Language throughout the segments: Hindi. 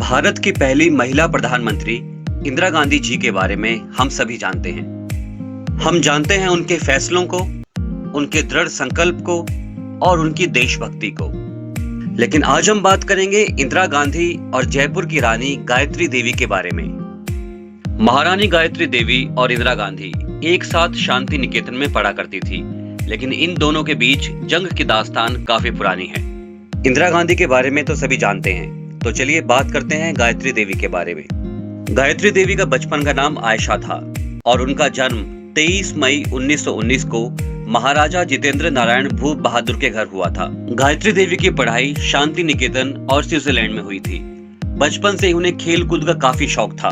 भारत की पहली महिला प्रधानमंत्री इंदिरा गांधी जी के बारे में हम सभी जानते हैं। हम जानते हैं उनके फैसलों को, उनके दृढ़ संकल्प को और उनकी देशभक्ति को। लेकिन आज हम बात करेंगे इंदिरा गांधी और जयपुर की रानी गायत्री देवी के बारे में। महारानी गायत्री देवी और इंदिरा गांधी एक साथ शांति निकेतन में पढ़ा करती थी, लेकिन इन दोनों के बीच जंग की दास्तान काफी पुरानी है। इंदिरा गांधी के बारे में तो सभी जानते हैं, तो चलिए बात करते हैं गायत्री देवी के बारे में। गायत्री देवी का बचपन का नाम आयशा था और उनका जन्म 23 मई 1919 को महाराजा जितेंद्र नारायण भूप बहादुर के घर हुआ था। गायत्री देवी की पढ़ाई शांति निकेतन और स्विट्जरलैंड में हुई थी। बचपन से उन्हें खेल कूद का काफी शौक था।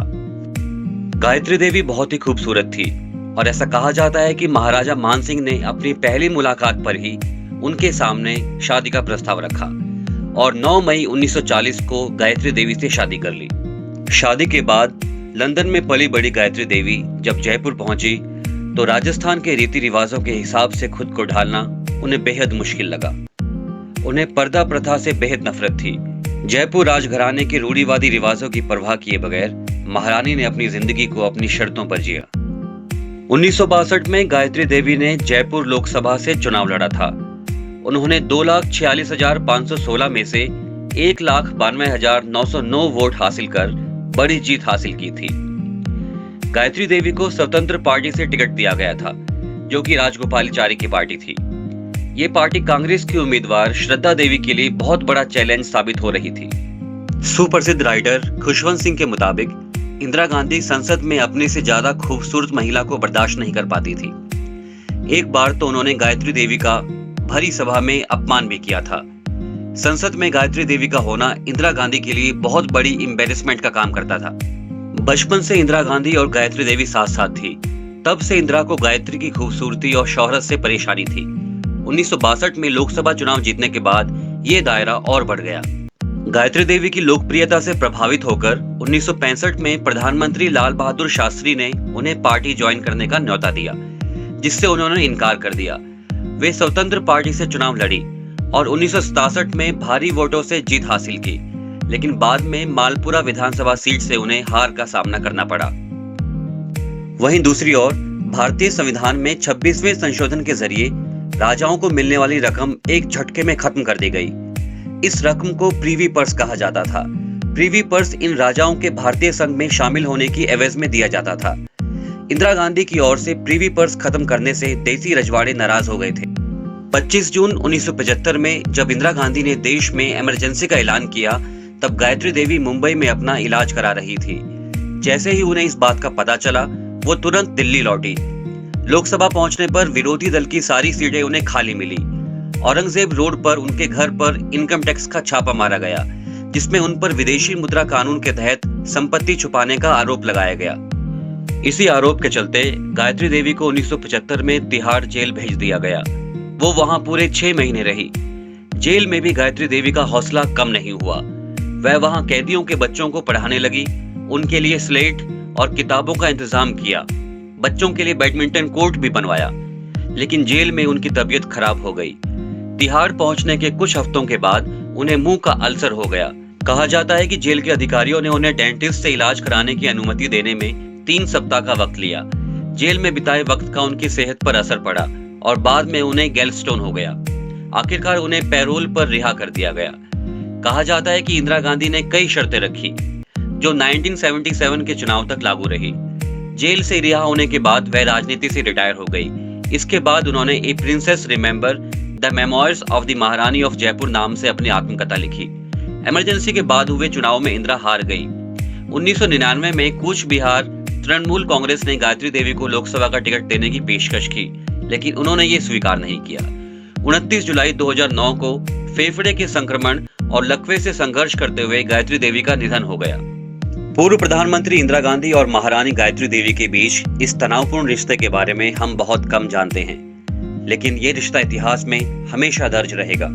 गायत्री देवी बहुत ही खूबसूरत थी और ऐसा कहा जाता है कि महाराजा मानसिंह ने अपनी पहली मुलाकात पर ही उनके सामने शादी का प्रस्ताव रखा और 9 मई 1940 को गायत्री देवी से शादी कर ली। शादी के बाद लंदन में पली बड़ी गायत्री देवी जब जयपुर पहुंची तो राजस्थान के रीति रिवाजों के हिसाब से खुद को ढालना उन्हें बेहद मुश्किल लगा। उन्हें पर्दा प्रथा से बेहद नफरत थी। जयपुर राजघराने के रूढ़िवादी रिवाजों की परवाह किए बगैर महारानी ने अपनी जिंदगी को अपनी शर्तों पर जिया। 1962 में गायत्री देवी ने जयपुर लोकसभा से चुनाव लड़ा था। उन्होंने 2,46,516 में से 1,92,909 वोट हासिल कर बड़ी जीत हासिल की थी। गायत्री देवी को स्वतंत्र पार्टी से टिकट दिया गया था, जो कि राजगोपालाचारी की पार्टी थी। ये पार्टी कांग्रेस की उम्मीदवार श्रद्धा देवी के लिए बहुत बड़ा चैलेंज साबित हो रही थी। सुप्रसिद्ध राइटर खुशवंत सिंह के मुताबिक इंदिरा गांधी संसद में अपने से ज्यादा खूबसूरत महिला को बर्दाश्त नहीं कर पाती थी। एक बार तो उन्होंने गायत्री देवी का भरी सभा में अपमान भी किया था। संसद में गायत्री देवी का होना इंदिरा गांधी के लिए बहुत बड़ी एम्बैरेसमेंट का काम करता था। बचपन से इंदिरा गांधी और गायत्री देवी साथ साथ थी। तब से इंदिरा को गायत्री की खूबसूरती और शोहरत से परेशानी थी। 1962 में लोकसभा चुनाव जीतने के बाद ये दायरा और बढ़ गया। गायत्री देवी की लोकप्रियता से प्रभावित होकर 1965 में प्रधानमंत्री लाल बहादुर शास्त्री ने उन्हें पार्टी ज्वाइन करने का न्योता दिया, जिससे उन्होंने इनकार कर दिया। वे स्वतंत्र पार्टी से चुनाव लड़ी और 1967 में भारी वोटों से जीत हासिल की, लेकिन बाद में मालपुरा विधानसभा सीट से उन्हें हार का सामना करना पड़ा। वहीं दूसरी ओर भारतीय संविधान में 26वें संशोधन के जरिए राजाओं को मिलने वाली रकम एक झटके में खत्म कर दी गई। इस रकम को प्रीवी पर्स कहा जाता था। प्रीवी पर्स इन राजाओं के भारतीय संघ में शामिल होने की एवज में दिया जाता था। इंदिरा गांधी की ओर से प्रीवी पर्स खत्म करने से देसी रजवाड़े नाराज हो गए थे। 25 जून 1975 में जब इंदिरा गांधी ने देश में इमरजेंसी का ऐलान किया, तब गायत्री देवी मुंबई में अपना इलाज करा रही थी। जैसे ही उन्हें इस बात का पता चला, वो तुरंत दिल्ली लौटी। लोकसभा पहुंचने पर विरोधी दल की सारी सीटें उन्हें खाली मिली। औरंगजेब रोड पर उनके घर पर इनकम टैक्स का छापा मारा गया, जिसमें उन पर विदेशी मुद्रा कानून के तहत संपत्ति छुपाने का आरोप लगाया गया। इसी आरोप के चलते गायत्री देवी को 1975 में तिहाड़ जेल भेज दिया गया। वो वहां पूरे 6 महीने रही। जेल में भी गायत्री देवी का हौसला कम नहीं हुआ। वह वहां कैदियों के बच्चों को पढ़ाने लगी, उनके लिए स्लेट और किताबों का इंतजाम किया, बच्चों के लिए बैडमिंटन कोर्ट भी बनवाया। लेकिन जेल में उनकी तबीयत खराब हो गई। तिहाड़ पहुंचने के कुछ हफ्तों के बाद उन्हें मुंह का अल्सर हो गया। कहा जाता है कि जेल के अधिकारियों ने उन्हें डेंटिस्ट से इलाज कराने की अनुमति देने में 3 सप्ताह का वक्त लिया। जेल में बिताए वक्त का उनकी सेहत पर असर पड़ा और बाद में उन्हें गैलस्टोन हो गया। आखिरकार उन्हें पैरोल पर रिहा कर दिया गया। कहा जाता है कि इंदिरा गांधी ने कई शर्तें रखी, जो 1977 के चुनाव तक लागू रही। जेल से रिहा होने के बाद वह राजनीति से रिटायर हो गई। इसके बाद उन्होंने ए princess remember the memoirs of the महारानी ऑफ जयपुर नाम से अपनी आत्मकथा लिखी। इमरजेंसी के बाद हुए चुनाव में इंदिरा हार गई। 1999 में कूच बिहार तृणमूल कांग्रेस ने गायत्री देवी को लोकसभा का टिकट देने की पेशकश की, लेकिन उन्होंने ये स्वीकार नहीं किया। 29 जुलाई 2009 को फेफड़े के संक्रमण और लकवे से संघर्ष करते हुए गायत्री देवी का निधन हो गया। पूर्व प्रधानमंत्री इंदिरा गांधी और महारानी गायत्री देवी के बीच इस तनावपूर्ण रिश्ते के बारे में हम बहुत कम जानते हैं, लेकिन ये रिश्ता इतिहास में हमेशा दर्ज रहेगा।